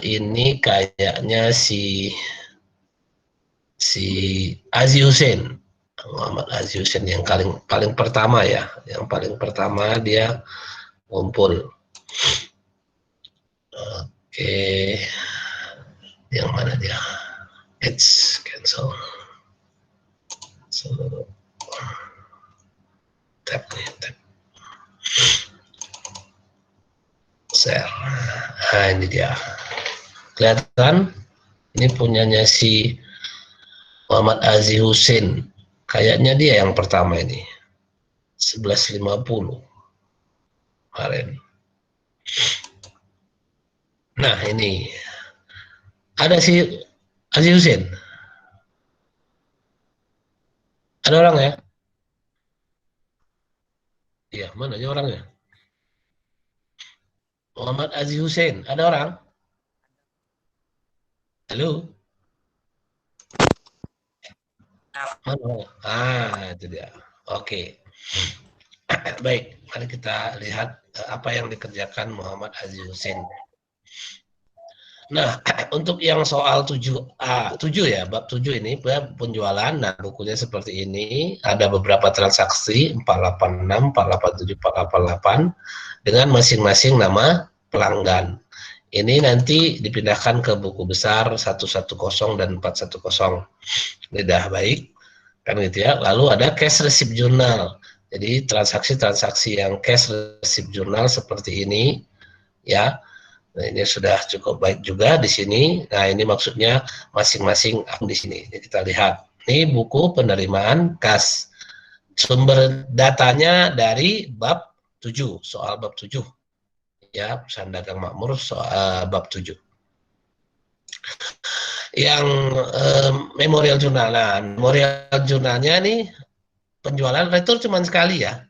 ini kayaknya si Aziz Hussein, Muhammad Aziz Hussein yang paling pertama ya, yang paling pertama dia ngumpul. Oke, yang mana dia? It's cancel. So, tap nih, tap. Share. Nah, ini dia. Kelihatan? Ini punyanya si Muhammad Aziz Hussein. Kayaknya dia yang pertama ini. 1150 kemarin. Nah, ini. Ada si Aziz Hussein. Ada orang ya? Iya, mana aja orangnya? Muhammad Aziz Hussein. Ada orang? Halo? Mana? Itu dia. Oke. Baik, mari kita lihat apa yang dikerjakan Muhammad Aziz Hussein. Nah, untuk yang soal 7A, 7 ya, bab 7 ini penjualan. Nah, bukunya seperti ini, ada beberapa transaksi 486, 487, 488 dengan masing-masing nama pelanggan. Ini nanti dipindahkan ke buku besar 110 dan 410. Ini dah baik, kan gitu ya. Lalu ada cash receipt journal. Jadi transaksi-transaksi yang cash receipt journal seperti ini, ya. Nah, ini sudah cukup baik juga di sini. Nah, ini maksudnya masing-masing di sini. Jadi kita lihat. Ini buku penerimaan kas. Sumber datanya dari bab 7, soal bab 7. Ya, perusahaan dagang makmur soal bab 7. Yang memorial jurnal. Nah, memorial jurnalnya nih penjualan retur cuma sekali ya.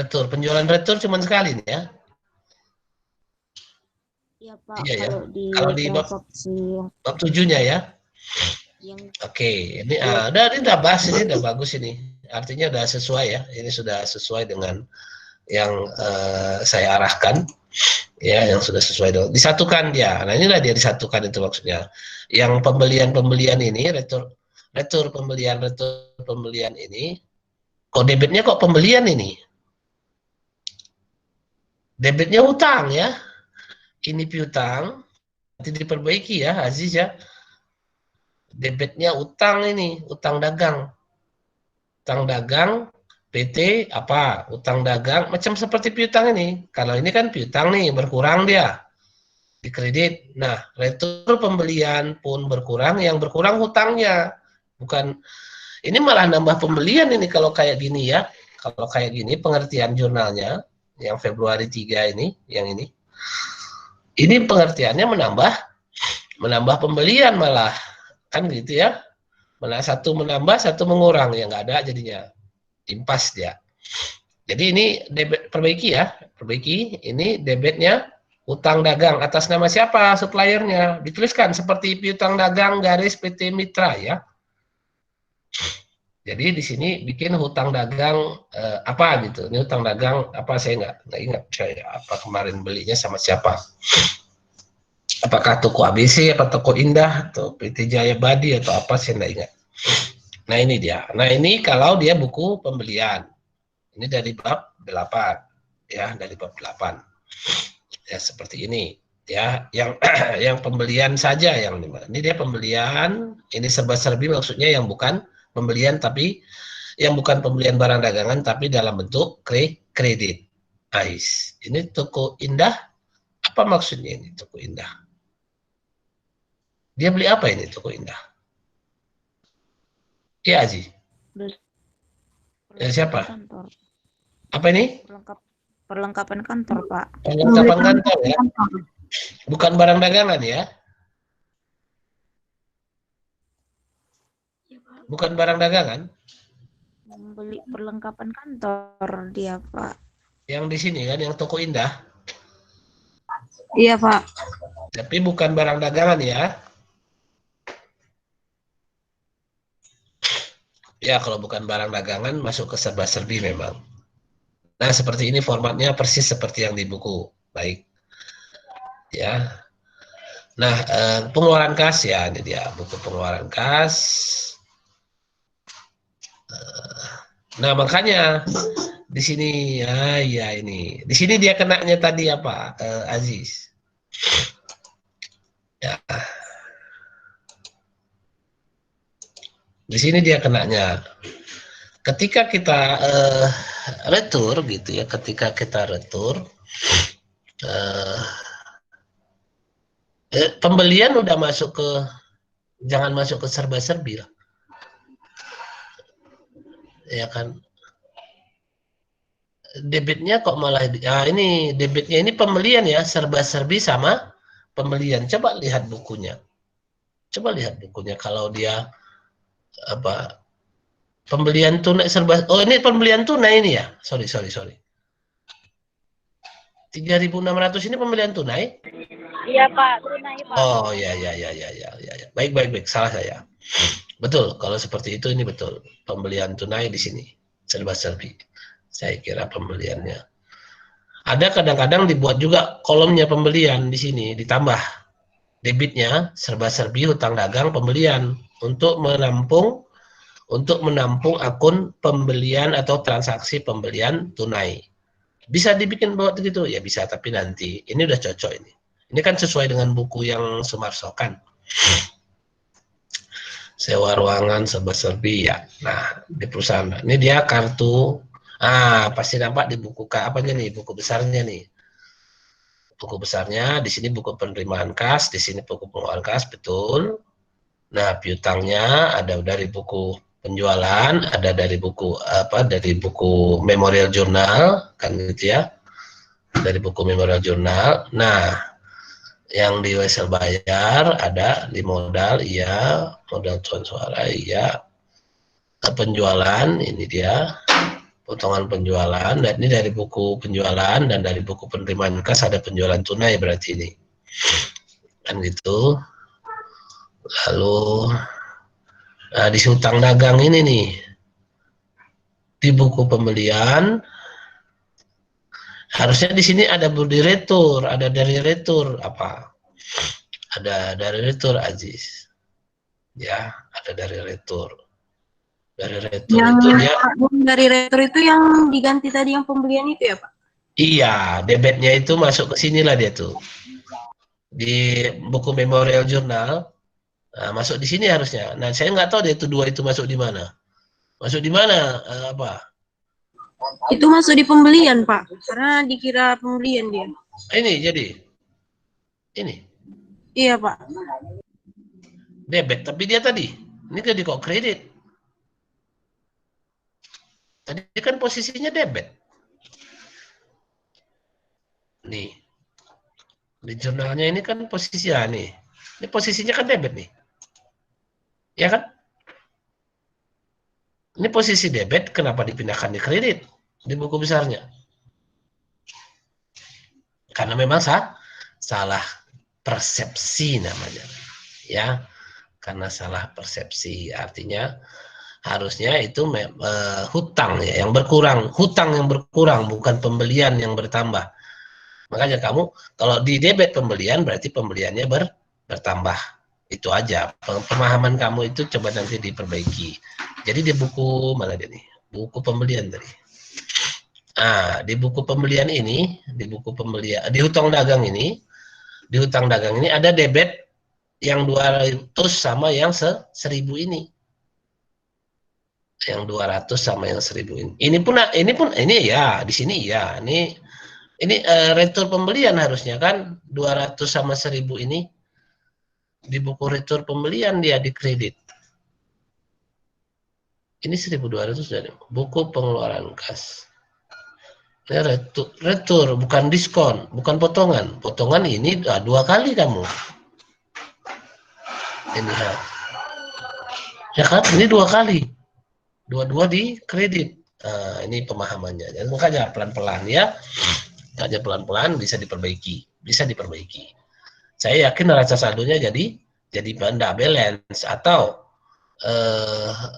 Penjualan retur cuma sekali nih ya. Iya Pak, Iya ya. Kalau di bab 7-nya ya. Oke, ini udah bahas ini, udah bagus ini. Artinya udah sesuai ya. Ini sudah sesuai dengan yang saya arahkan. Ya, yang sudah sesuai dengan disatukan dia. Nah, inilah dia disatukan itu maksudnya. Yang pembelian ini retur pembelian ini kok debitnya kok pembelian ini. Debitnya utang ya. Ini piutang, nanti diperbaiki ya Aziz ya. Debitnya utang ini, utang dagang. Utang dagang, PT apa? Utang dagang, macam seperti piutang ini. Kalau ini kan piutang nih, berkurang dia. Di kredit. Nah, retur pembelian pun berkurang, yang berkurang hutangnya. Bukan, ini malah nambah pembelian ini kalau kayak gini ya. Kalau kayak gini pengertian jurnalnya, yang Februari 3 ini, yang ini. Ini pengertiannya menambah pembelian malah. Kan gitu ya. Malah satu menambah, satu mengurang. Ya nggak ada jadinya. Impas dia. Jadi ini debit perbaiki ya. Perbaiki. Ini debitnya utang dagang atas nama siapa suppliernya. Dituliskan seperti piutang dagang garis PT Mitra ya. Jadi di sini bikin hutang dagang apa gitu. Ini hutang dagang apa saya nggak ingat saya apa kemarin belinya sama siapa. Apakah toko ABC, apa toko Indah, atau PT Jaya Badi, atau apa, saya tidak ingat. Nah, ini dia. Nah, ini kalau dia buku pembelian. Ini dari bab 8. Ya, dari bab 8. Ya, seperti ini. Ya, yang pembelian saja. Ini dia pembelian. Ini serba-serbi maksudnya yang bukan pembelian, tapi yang bukan pembelian barang dagangan, tapi dalam bentuk kredit. AIS. Ini toko Indah. Apa maksudnya ini toko Indah? Dia beli apa ini toko Indah? Iya, Aji. Ya, siapa? Kantor. Apa ini? Perlengkapan kantor, Pak. Perlengkapan kantor ya? Bukan barang dagangan ya? Bukan barang dagangan? Membeli perlengkapan kantor dia, Pak. Yang di sini kan, yang toko Indah? Iya, Pak. Tapi bukan barang dagangan ya? Ya, kalau bukan barang dagangan masuk ke serba-serbi memang. Nah, seperti ini formatnya persis seperti yang di buku. Baik. ya. Nah, pengeluaran kas ya, ini dia buku pengeluaran kas. Nah, makanya di sini ya ini. Di sini dia kenanya tadi apa, Aziz? Ya, di sini dia kenanya. Ketika kita retur gitu ya, ketika kita retur pembelian udah masuk ke, jangan masuk ke serba-serbi lah. Ya kan, debitnya kok malah ini debitnya ini pembelian ya, serba-serbi sama pembelian. Coba lihat bukunya. Coba lihat bukunya kalau dia apa pembelian tunai serba, oh ini pembelian tunai ini ya. Sorry. 3.600 ini pembelian tunai? Iya Pak, tunai Pak. Oh ya. Baik. Salah saya. Betul, kalau seperti itu ini betul. Pembelian tunai di sini. Serba-serbi. Saya kira pembeliannya. Ada kadang-kadang dibuat juga kolomnya pembelian di sini, ditambah debitnya serba-serbi hutang dagang pembelian untuk menampung akun pembelian atau transaksi pembelian tunai. Bisa dibikin buat gitu ya bisa, tapi nanti ini udah cocok ini. Ini kan sesuai dengan buku yang Sumarso kan. Sewa ruangan serba-serbi ya. Nah, di perusahaan. Ini dia kartu. Pasti nampak di buku apanya nih, buku besarnya nih. Buku besarnya di sini buku penerimaan kas, di sini buku pengeluaran kas, betul. Nah, piutangnya ada dari buku penjualan, ada dari buku dari buku memorial journal kan gitu ya. Dari buku memorial journal. Nah, yang di wesel bayar ada di modal, iya, modal cuan suara, iya. Penjualan ini dia potongan penjualan, dan ini dari buku penjualan dan dari buku penerimaan kas ada penjualan tunai berarti ini kan gitu. Lalu di hutang dagang ini nih di buku pembelian harusnya di sini ada budi retur, ada dari retur apa? Ada dari retur Aziz. Ya, ada dari retur. Dari retur Yang itu dia dari retur itu yang diganti tadi yang pembelian itu ya Pak? iya, debitnya itu masuk ke sinilah dia tuh. Di buku memorial journal masuk di sini harusnya. Nah, saya nggak tahu dia itu dua itu masuk di mana. Masuk di mana apa? Itu masuk di pembelian Pak, karena dikira pembelian dia. Ini jadi ini Iya Pak. debit, tapi dia tadi ini jadi kok kredit. Tadi kan posisinya debit. Nih, di jurnalnya ini kan posisi nih. Ini posisinya kan debit nih. Ya kan? Ini posisi debit, kenapa dipindahkan di kredit di buku besarnya? Karena memang salah persepsi namanya. Ya, karena salah persepsi artinya harusnya itu hutang ya yang berkurang, bukan pembelian yang bertambah. Makanya kamu kalau di debit pembelian berarti pembeliannya bertambah. Itu aja. Pemahaman kamu itu coba nanti diperbaiki. Jadi di buku mana dia nih? Buku pembelian tadi. Di buku pembelian ini, di hutang dagang ini, ada debit yang 200 sama yang 1.000 ini. Yang 200 sama yang 1.000 ini. Ini ya, di sini ya. Ini retur pembelian harusnya kan 200 sama 1.000 ini di buku retur pembelian dia di kredit. Ini 1.200 dari buku pengeluaran kas. Ini retur, bukan diskon, bukan potongan. Potongan ini 2 kali kamu. Ini ya kan, ini 2 kali. Dua-dua di kredit. Ini pemahamannya. Jadi makanya pelan-pelan ya. Makanya pelan-pelan bisa diperbaiki. Saya yakin neraca saldonya jadi benda balance atau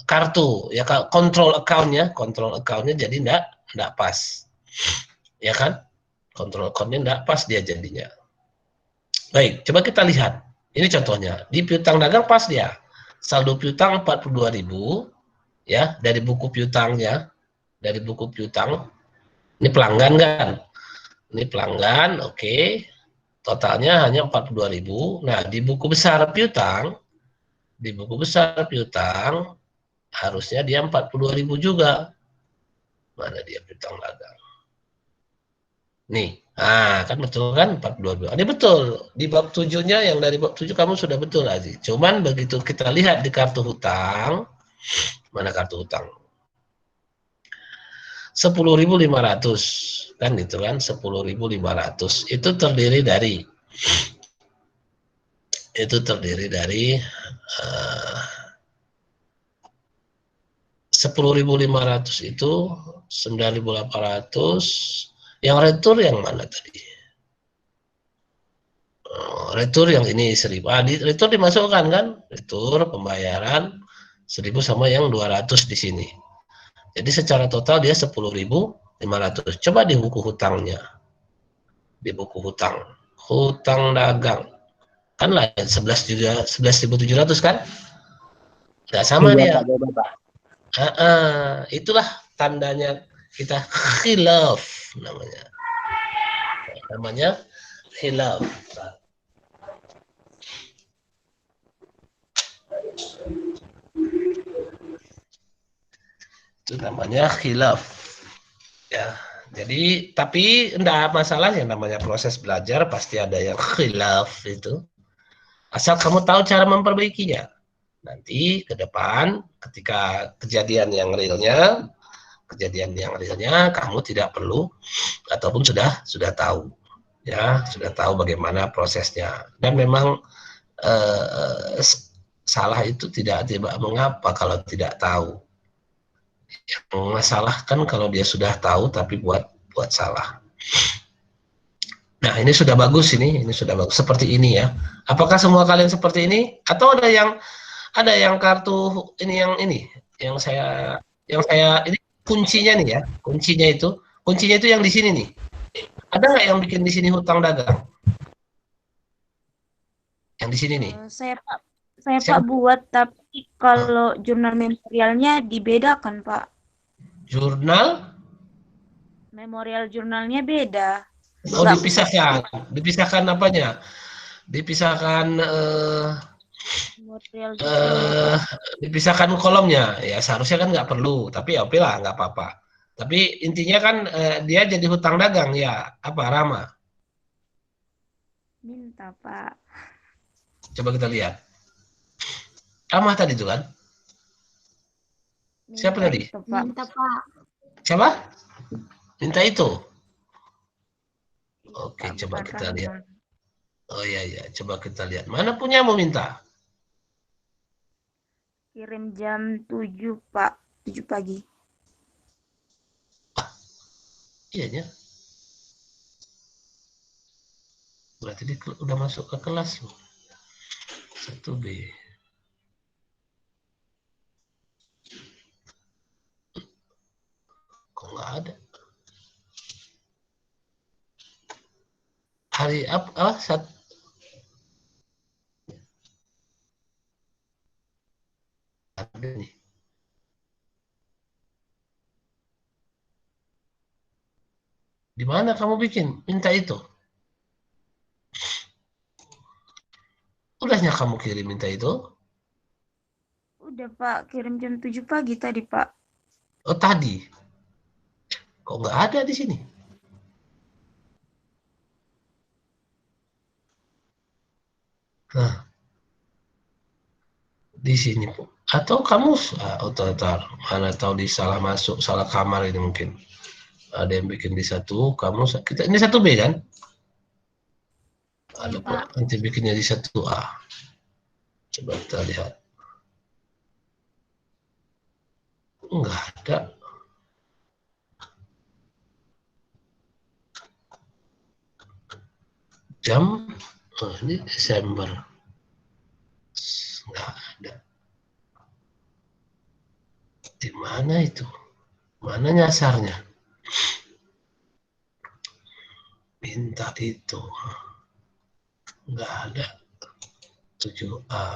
kartu ya, kontrol accountnya jadi enggak pas. Ya kan? Kontrol accountnya enggak pas dia jadinya. Baik, coba kita lihat. Ini contohnya. Di piutang dagang pas dia. Saldo piutang 42.000 ya, dari buku piutangnya, dari buku piutang. Ini pelanggan kan? Ini pelanggan, oke. Totalnya hanya 42.000. Nah, di buku besar piutang, harusnya dia 42.000 juga. Mana dia piutang dagang? Nih, kan betul kan 422. Ini betul. Di bab 7-nya yang dari bab 7 kamu sudah betul, Aziz. Cuman begitu kita lihat di kartu hutang, mana kartu hutang? 10.500 kan itu kan 10.500 itu terdiri dari 10.500 itu 9.800 yang retur yang mana tadi? Retur yang ini 1.000. Retur dimasukkan kan? Retur pembayaran 1.000 sama yang 200 di sini. Jadi secara total dia 10.500. Coba di buku hutangnya. Di buku hutang. Hutang dagang. Kan lain 11.700 kan? Nggak sama Iya dia. Pak, beda Pak. Itulah tandanya kita khilaf namanya. Namanya khilaf. Itu namanya khilaf. Ya. Jadi tapi enggak masalah yang namanya proses belajar pasti ada yang khilaf itu. Asal kamu tahu cara memperbaikinya. Nanti ke depan ketika kejadian yang realnya kamu tidak perlu ataupun sudah tahu ya, sudah tahu bagaimana prosesnya. Dan memang salah itu tidak mengapa kalau tidak tahu. Yang masalah kan kalau dia sudah tahu tapi buat salah. Nah, ini sudah bagus seperti ini ya. Apakah semua kalian seperti ini atau ada yang kartu ini yang saya ini kuncinya nih ya. Kuncinya itu yang di sini nih. Ada nggak yang bikin di sini hutang dagang? Yang di sini nih. Saya Pak buat, tapi kalau jurnal memorialnya dibedakan Pak. Jurnal? Memorial jurnalnya beda. Oh, dipisahkan apanya? Dipisahkan Memorial jurnalnya Pak. dipisahkan kolomnya. Ya seharusnya kan nggak perlu, tapi ya oke lah nggak apa-apa. Tapi intinya kan dia jadi hutang dagang ya. Apa Rama? Minta Pak. Coba kita lihat. Rama tadi itu kan? Minta Siapa tadi? itu Pak. Minta Pak. Siapa? Minta itu. Oke, Pak, coba bukan kita Rahma. lihat. Oh iya, coba kita lihat. Mana punya mau minta? Kirim jam 7 Pak. 7 pagi. Iya ya. Berarti dia udah masuk ke kelas loh. 1B. Kok nggak ada? Hari apa? Ada nih. Di mana kamu bikin? Minta itu. Udahnya kamu kirim minta itu? Udah Pak, kirim jam 7 pagi tadi Pak. Oh tadi. Kok nggak ada di sini? Nah, di sini Bu. Atau kamu mana tahu di salah masuk, salah kamar ini mungkin. Ada yang bikin di satu, kita ini 1B kan? Ada Pak, nanti bikinnya di 1A. Coba kita lihat. Enggak ada. Jam, ini Desember. Enggak ada. Di mana itu? Mana nyasarnya? Minta itu. nggak ada. 7A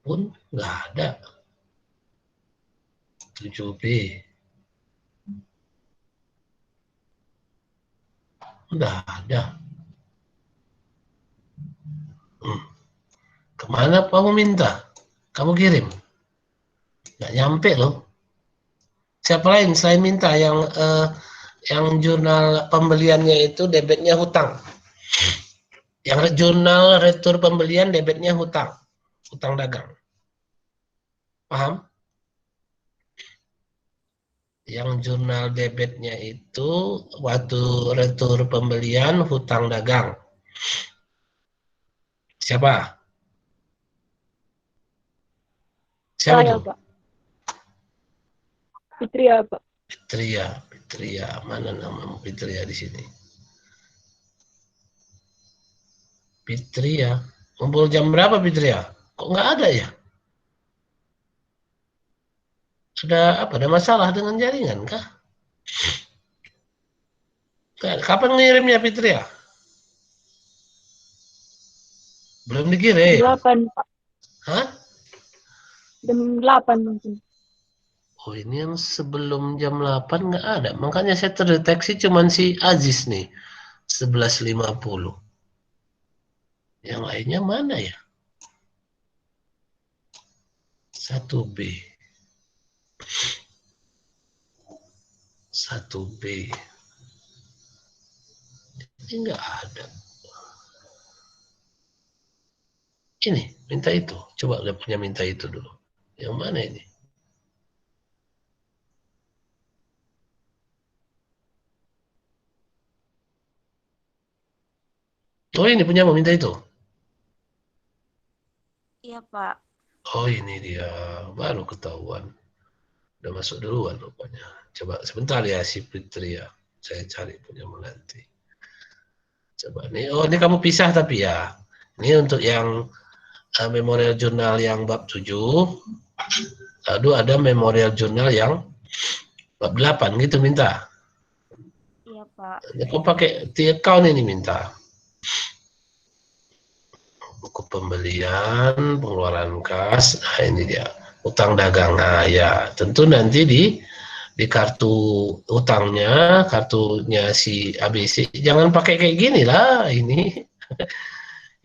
pun nggak ada. 7B nggak ada. Kemana kamu minta? Kamu kirim? Nggak nyampe loh. Siapa lain selain minta yang jurnal pembeliannya itu debitnya hutang. Yang jurnal retur pembelian debitnya hutang. Hutang dagang. Paham? Yang jurnal debitnya itu waktu retur pembelian hutang dagang. Siapa? Siapa Saya, tuh? Pak. Fitria, Pak. Fitria. Mana nama Fitria di sini? Fitria. Kumpul jam berapa Fitria? Kok nggak ada ya? Ada masalah dengan jaringan kah? Kapan ngirimnya Fitria? Belum dikirim. 8, Pak. Hah? Jam 8 mungkin. Oh, ini yang sebelum jam 8 nggak ada. Makanya saya terdeteksi cuman si Aziz nih. 11.50. Yang lainnya mana ya? 1B. 1B. Ini nggak ada. Ini, minta itu. Coba lihat punya minta itu dulu. Yang mana ini? Oh, ini punya mau minta itu. Iya, Pak. Oh, ini dia. Baru ketahuan. Udah masuk duluan rupanya. Coba sebentar ya si Fitri ya. Saya cari punya nanti. Coba nih. Oh, ini kamu pisah tapi ya. Ini untuk yang memorial jurnal yang bab 7. Lalu ada memorial jurnal yang bab 8 gitu minta. Iya, Pak. Aku pakai account ini minta. Buku pembelian, pengeluaran kas. Nah, ini dia. Utang dagang. Nah, ya, tentu nanti di kartu utangnya, kartunya si ABC, jangan pakai kayak gini lah ini.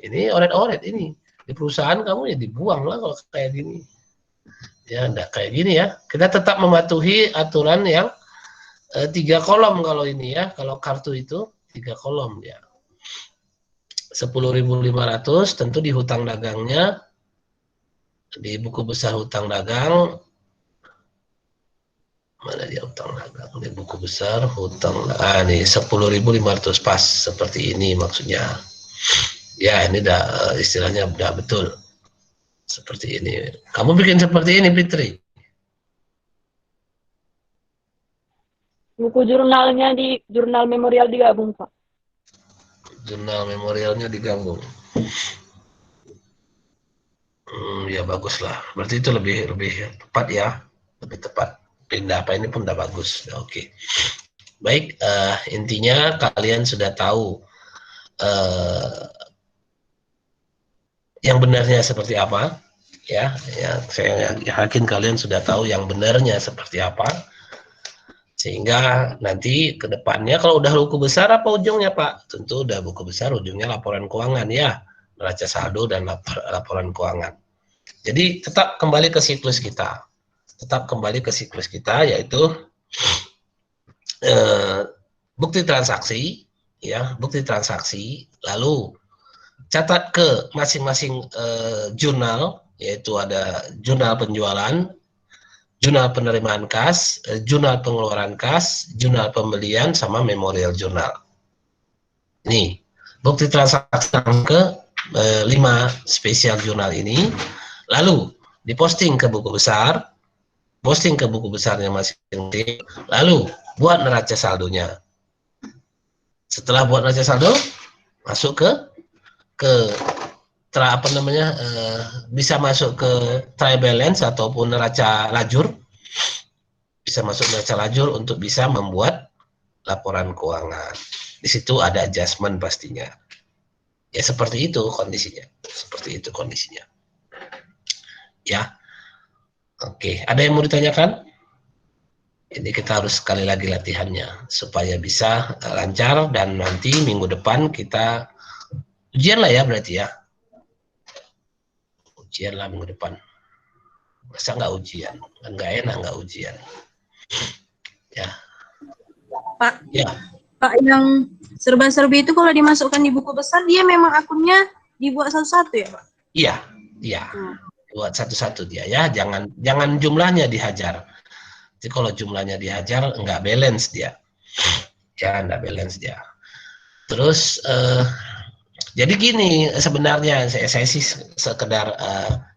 Ini oret-oret ini. Di perusahaan kamu ya dibuang lah kalau kayak gini. Ya enggak kayak gini ya. Kita tetap mematuhi aturan yang 3 kolom kalau ini ya. Kalau kartu itu 3 kolom ya. 10.500 tentu di hutang dagangnya, di buku besar hutang dagang. Mana dia hutang dagang? Di buku besar hutang, nih 10.500 pas seperti ini maksudnya. Ya ini dah istilahnya udah betul seperti ini. Kamu bikin seperti ini Fitri? Buku jurnalnya di jurnal memorial digabung, Pak. Jurnal memorialnya digabung. Ya bagus lah. Berarti itu lebih tepat ya, lebih tepat. Pindah apa ini pun udah bagus. Oke. Baik, intinya kalian sudah tahu yang benarnya seperti apa, ya. Saya yakin kalian sudah tahu yang benarnya seperti apa. Sehingga nanti ke depannya kalau udah buku besar apa ujungnya Pak? Tentu udah buku besar ujungnya laporan keuangan ya, neraca saldo dan laporan keuangan. Jadi tetap kembali ke siklus kita. Tetap kembali ke siklus kita yaitu bukti transaksi ya, bukti transaksi, lalu catat ke masing-masing jurnal, yaitu ada jurnal penjualan, jurnal penerimaan kas, jurnal pengeluaran kas, jurnal pembelian, sama memorial jurnal. Ini bukti transaksi ke 5 spesial jurnal ini, lalu diposting ke buku besar, posting ke buku besarnya masing-masing, lalu buat neraca saldonya. Setelah buat neraca saldo, masuk ke apa namanya, bisa masuk ke trial balance ataupun neraca lajur, bisa masuk neraca lajur untuk bisa membuat laporan keuangan. Di situ ada adjustment pastinya. Ya seperti itu kondisinya. Seperti itu kondisinya. Ya. Oke, ada yang mau ditanyakan? Ini kita harus sekali lagi latihannya supaya bisa lancar, dan nanti minggu depan kita ujian lah ya berarti ya. Ujian lah minggu depan. Masa nggak ujian? Kan nggak enak nggak ujian. Ya. Pak, Ya. Pak, yang serba-serbi itu kalau dimasukkan di buku besar, dia memang akunnya dibuat satu-satu ya, Pak? Iya, iya. Buat satu-satu dia ya, jangan jumlahnya dihajar. Jadi kalau jumlahnya dihajar nggak balance dia. Ya, nggak balance dia. Terus jadi gini sebenarnya saya sih sekedar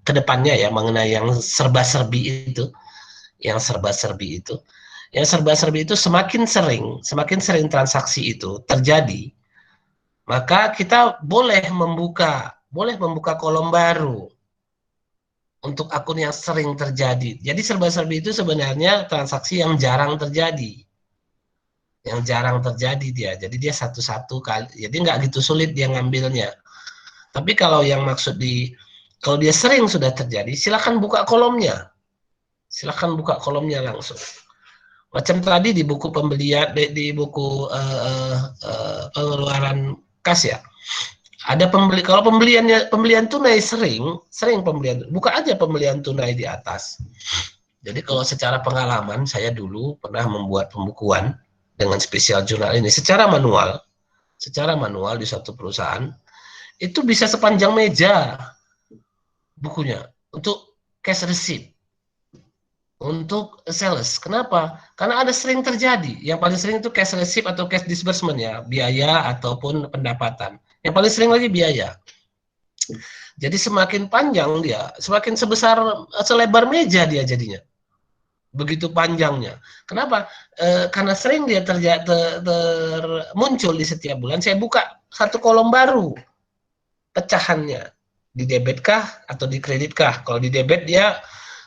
kedepannya ya mengenai yang serba-serbi itu, yang serba-serbi itu. Yang serba-serbi itu semakin sering transaksi itu terjadi, maka kita boleh membuka kolom baru untuk akun yang sering terjadi. Jadi serba-serbi itu sebenarnya transaksi yang jarang terjadi. Yang jarang terjadi dia. Jadi dia satu-satu kali. Jadi nggak gitu sulit dia ngambilnya. Tapi kalau yang maksud kalau dia sering sudah terjadi, silakan buka kolomnya. Silakan buka kolomnya langsung. Macam tadi di buku pembelian, di buku pengeluaran kas ya. Ada kalau pembelian tunai sering pembelian, buka aja pembelian tunai di atas. Jadi kalau secara pengalaman saya dulu pernah membuat pembukuan dengan spesial jurnal ini secara manual di satu perusahaan, itu bisa sepanjang meja bukunya untuk cash receipt, untuk sales. Kenapa? Karena ada sering terjadi. Yang paling sering itu cash receipt atau cash disbursement ya, biaya ataupun pendapatan. Yang paling sering lagi biaya. Jadi semakin panjang dia, semakin selebar meja dia jadinya. Begitu panjangnya. Kenapa? Karena sering dia muncul di setiap bulan. Saya buka satu kolom baru pecahannya. Di debit kah atau di kredit kah? Kalau di debit dia,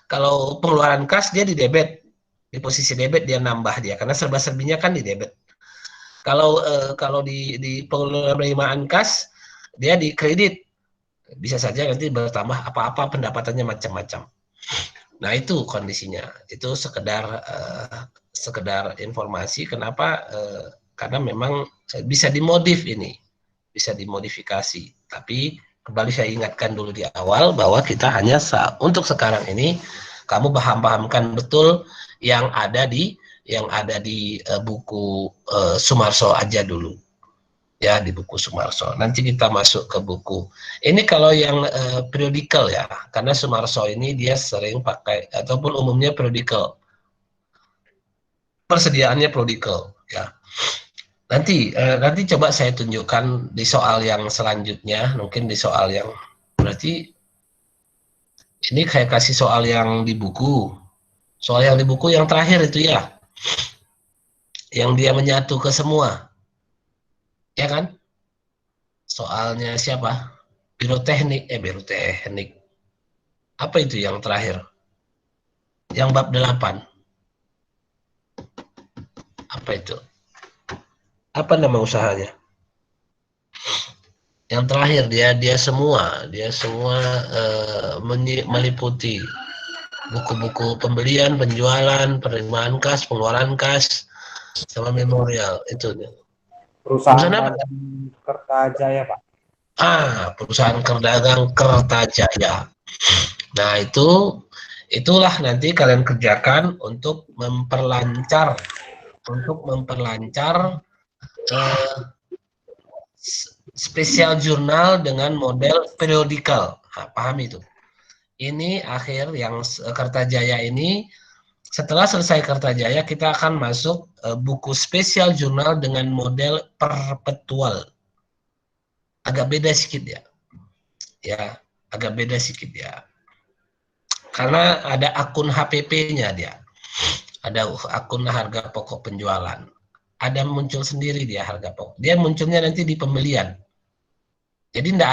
kalau pengeluaran kas dia di debit. Di posisi debit dia nambah dia, karena serba-serbinya kan di debit. Kalau di penerimaan kas dia di kredit, bisa saja nanti bertambah apa-apa pendapatannya macam-macam. Nah itu kondisinya. Itu sekedar informasi. Kenapa? Karena memang bisa dimodif ini, bisa dimodifikasi. Tapi kembali saya ingatkan dulu di awal bahwa kita hanya untuk sekarang ini kamu pahamkan betul yang ada di buku Sumarso aja dulu. Ya, di buku Sumarso. Nanti kita masuk ke buku. Ini kalau yang periodical ya, karena Sumarso ini dia sering pakai ataupun umumnya periodical. Persediaannya periodical ya. Nanti coba saya tunjukkan di soal yang selanjutnya, mungkin di soal yang berarti ini saya kasih soal yang di buku. Soal yang di buku yang terakhir itu ya. Yang dia menyatu ke semua. Ya kan? Soalnya siapa? Biro teknik. Apa itu yang terakhir? Yang bab 8. Apa itu? Apa nama usahanya? Yang terakhir dia semua meliputi buku-buku pembelian, penjualan, penerimaan kas, pengeluaran kas, sama memorial itu. Perusahaan apa? Kertajaya, Pak. Perusahaan dagang Kertajaya. Nah, itulah nanti kalian kerjakan untuk memperlancar spesial jurnal dengan model periodikal. Paham itu? Ini akhir yang Kertajaya ini. Setelah selesai Kertajaya, kita akan masuk buku spesial jurnal dengan model perpetual. Agak beda sedikit ya. Ya, agak beda sedikit ya. Karena ada akun HPP-nya dia. Ada akun harga pokok penjualan. Ada muncul sendiri dia harga pokok. Dia munculnya nanti di pembelian. Jadi nggak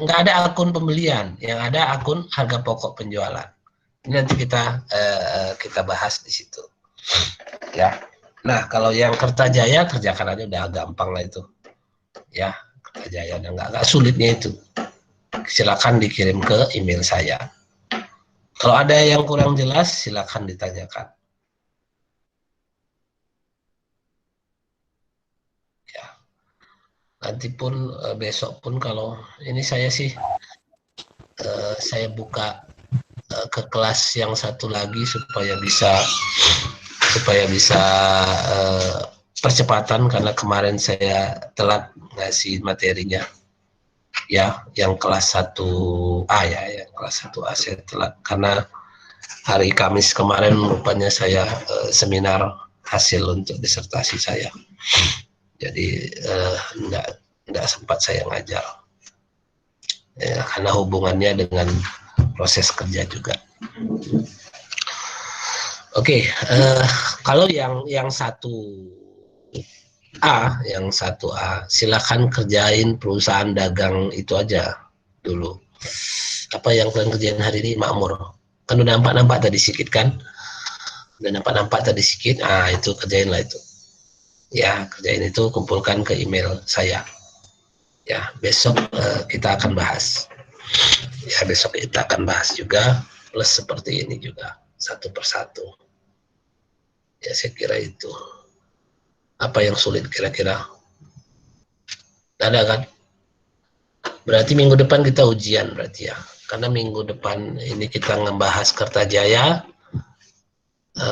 ada akun pembelian, yang ada akun harga pokok penjualan. Ini nanti kita bahas di situ. Ya. Nah, kalau yang Kertajaya kerjakan aja udah gampang lah itu. Ya, Kertajaya, dan nggak sulitnya itu. Silakan dikirim ke email saya. Kalau ada yang kurang jelas, silakan ditanyakan. Ya. Nanti pun besok pun kalau ini saya sih saya buka ke kelas yang satu lagi supaya bisa percepatan, karena kemarin saya telat ngasih materinya. Ya, yang kelas 1A ya, yang kelas 1A saya telat karena hari Kamis kemarin rupanya saya seminar hasil untuk disertasi saya. Jadi enggak sempat saya ngajar. Ya, karena hubungannya dengan proses kerja juga. Oke, kalau yang 1A, silakan kerjain perusahaan dagang itu aja dulu. Apa yang kalian kerjain hari ini, makmur? Kan udah nampak tadi sedikit kan? Udah nampak tadi sedikit, itu kerjainlah itu. Ya, kerjain itu, kumpulkan ke email saya. Ya, besok kita akan bahas. Ya, besok kita akan bahas juga, plus seperti ini juga, satu persatu. Ya, saya kira itu. Apa yang sulit kira-kira? Ada kan? Berarti minggu depan kita ujian berarti ya. Karena minggu depan ini kita ngebahas Kertajaya.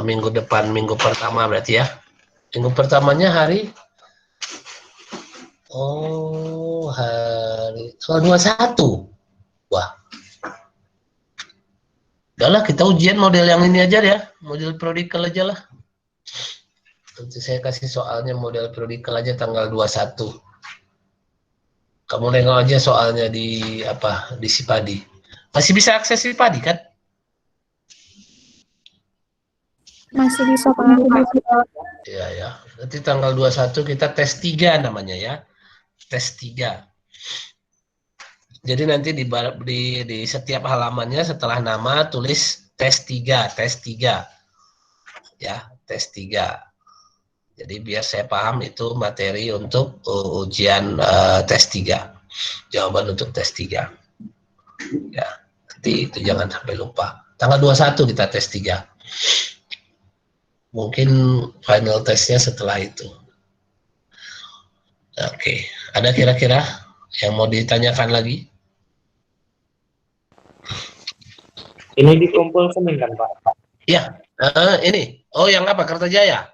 Minggu depan, minggu pertama berarti ya. Minggu pertamanya hari tanggal 21. Wah. Udahlah, kita ujian model yang ini aja ya. Model prodigal aja lah. Nanti saya kasih soalnya model prodigal aja tanggal 21. Kamu nengok aja soalnya di Sipadi. Masih bisa akses Sipadi kan? Masih bisa, Pak. Iya ya. Nanti tanggal 21 kita tes 3 namanya ya. Tes 3. Jadi nanti di setiap halamannya setelah nama tulis tes 3, tes 3. Ya, tes 3. Jadi biar saya paham itu materi untuk ujian tes 3. Jawaban untuk tes 3. Ya, nanti itu jangan sampai lupa. Tanggal 21 kita tes 3. Mungkin final testnya setelah itu. Oke, ada kira-kira yang mau ditanyakan lagi? Ini dikumpul Senin kan Pak? Ya, ini. Oh, yang apa? Kertajaya?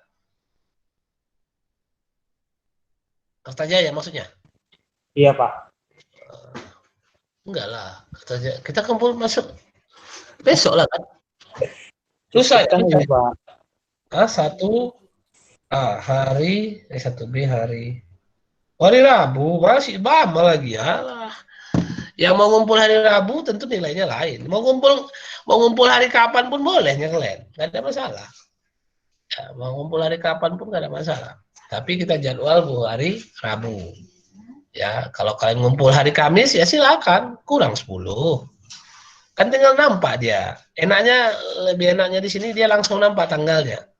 Kertajaya maksudnya? Iya Pak. Enggak lah. Kertajaya. Kita kumpul masuk besok lah kan? Susah ya? Susah, Pak. Hari 1B hari Rabu, masih lama lagi ya. Yang mau ngumpul hari Rabu tentu nilainya lain. Mau ngumpul hari kapan pun bolehnya kalian, nggak ada masalah. Ya, mau ngumpul hari kapan pun nggak ada masalah. Tapi kita jadwal hari Rabu. Ya, kalau kalian ngumpul hari Kamis ya silakan, kurang 10. Kan tinggal nampak dia. Lebih enaknya di sini dia langsung nampak tanggalnya.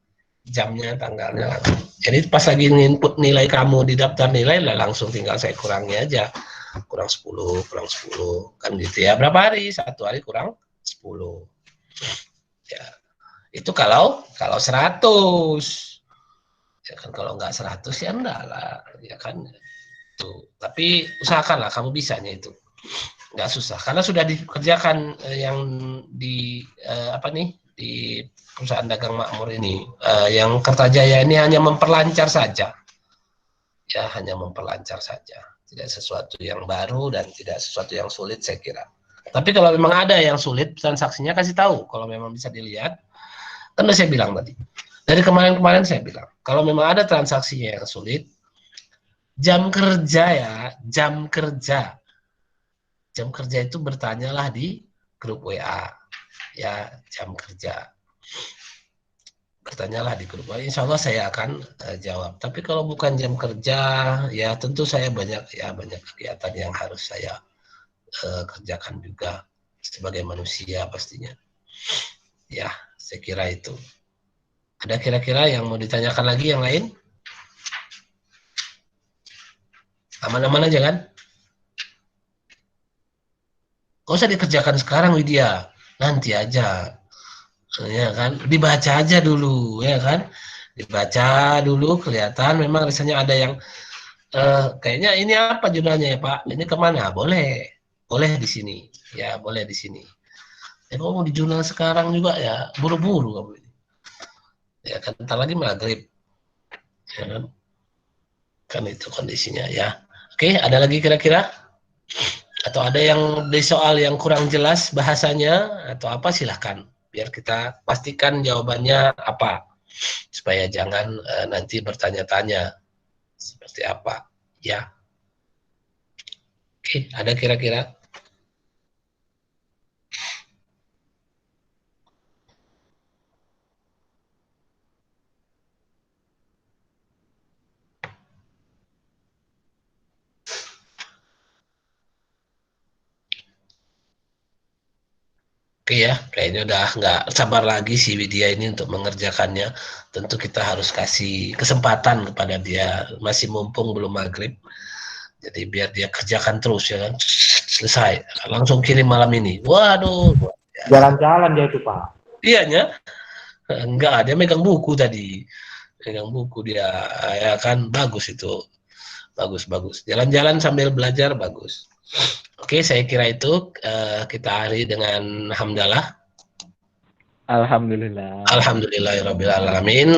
Jamnya, tanggalnya langsung. Jadi pas lagi input nilai kamu di daftar nilai lah langsung tinggal saya kurangi aja. Kurang 10 kan gitu ya. Berapa hari? 1 hari kurang 10. Ya. Itu kalau 100. Ya kan kalau nggak 100 ya enggak lah, ya kan. Tuh. Tapi usahakanlah kamu bisanya itu. Nggak susah karena sudah dikerjakan yang di di perusahaan dagang makmur ini. Yang Kertajaya ini hanya memperlancar saja. Ya, hanya memperlancar saja. Tidak sesuatu yang baru dan tidak sesuatu yang sulit saya kira. Tapi kalau memang ada yang sulit, transaksinya kasih tahu. Kalau memang bisa dilihat, kan saya bilang tadi. Dari kemarin-kemarin saya bilang, kalau memang ada transaksinya yang sulit, jam kerja ya, jam kerja. Jam kerja itu bertanyalah di grup WA. Ya, jam kerja. Bertanyalah di grup WA, insya Allah saya akan jawab. Tapi kalau bukan jam kerja, ya tentu saya banyak kegiatan yang harus saya kerjakan juga sebagai manusia pastinya. Ya, saya kira itu. Ada kira-kira yang mau ditanyakan lagi yang lain? Aman-aman aja kan? Gak usah dikerjakan sekarang Widya, nanti aja. Ya kan, dibaca aja dulu, ya kan? Dibaca dulu, kelihatan memang rasanya ada yang kayaknya ini apa jurnalnya ya Pak? Ini kemana? Boleh, boleh di sini, ya boleh di sini. Ya kalau mau di jurnal sekarang juga ya buru-buru kamu ini. Ya kan, ntar lagi maghrib, ya kan? Kan itu kondisinya ya. Oke, ada lagi kira-kira? Atau ada yang di soal yang kurang jelas bahasanya atau apa silahkan. Biar kita pastikan jawabannya apa. Supaya jangan nanti bertanya-tanya seperti apa. Ya. Oke, ada kira-kira? Oke ya, kayaknya udah nggak sabar lagi si Widya ini untuk mengerjakannya. Tentu kita harus kasih kesempatan kepada dia, masih mumpung belum maghrib. Jadi biar dia kerjakan terus ya kan, selesai, langsung kirim malam ini. Waduh, Jalan-jalan dia itu, Pak. iyanya, enggak, dia megang buku tadi, megang buku dia, ya kan, bagus itu, bagus. Jalan-jalan sambil belajar bagus. Oke, saya kira itu kita akhiri dengan hamdalah. Alhamdulillah. Alhamdulillahirabbil alamin.